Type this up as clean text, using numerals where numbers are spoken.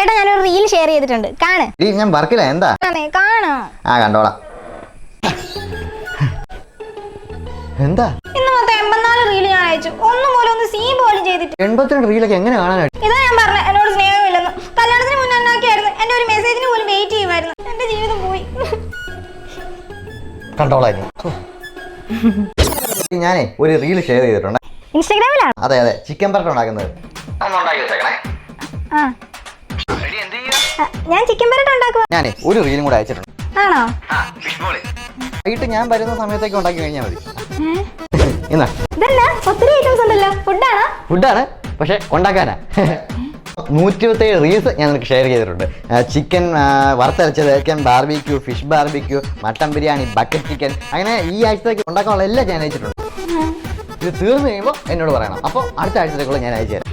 ചേട്ടാ ഞാനൊരു reel share ചെയ്തിട്ടുണ്ട്, കാണ്. ഞാൻ വർക്കില്ല, എന്താ കാണോ? ആ കണ്ടോളാം. എന്താ ഇന്ന് മൊത്തം 84 റീൽ ഞാൻ അയച്ചു, ഒന്നും പോലും ഒന്ന് സീ പോലും ചെയ്തിട്ട്. 82 റീലൊക്കെ എങ്ങനെ കാണാനായിട്ട്? ഇതാ ഞാൻ പറഞ്ഞ എന്നോട് സ്നേഹമില്ലെന്ന്. കല്യാണത്തിന് മുന്നേ എന്നാക്കിയായിരുന്നു, എന്റെ ഒരു മെസ്സേജിന് പോലും വെയിറ്റ് ചെയ്യുമായിരുന്നു. എന്റെ ജീവിതം പോയി. കണ്ടോളാം. ഞാനേ ഒരു റീൽ ഷെയർ ചെയ്തിട്ടുണ്ട്, ഇൻസ്റ്റാഗ്രാമിലാണ്. അതെ അതെ, ചിക്കൻ പരട്ട ഉണ്ടാക്കുന്നത്. ഞാൻ ചിക്കൻ പരട്ട ഉണ്ടാക്കുക. ഞാനേ ഒരു റീലും കൂടെ അയച്ചിട്ടുണ്ട്. ആണോ? വൈകിട്ട് ഞാൻ വരുന്ന സമയത്തേക്ക് ഉണ്ടാക്കി കഴിഞ്ഞാൽ മതി. എന്നാ ഇതെന്നാ ഒത്തിരി ഐറ്റംസ് ഉണ്ടല്ലോ. ഫുഡാണ്, പക്ഷെ ഉണ്ടാക്കാനാ. 127 റീൽസ് ഞാൻ നിനക്ക് ഷെയർ ചെയ്തിട്ടുണ്ട്. ചിക്കൻ വറുത്തരച്ചത്, chicken barbecue, fish barbecue, mutton biryani, bucket chicken, അങ്ങനെ ഈ ആഴ്ചത്തേക്ക് ഉണ്ടാക്കാനുള്ള എല്ലാം ഞാൻ അയച്ചിട്ടുണ്ട്. ഇത് തീർന്നു കഴിയുമ്പോൾ എന്നോട് പറയണം, അപ്പോൾ അടുത്ത ആഴ്ചത്തേക്കുള്ള ഞാൻ അയച്ചു തരാം.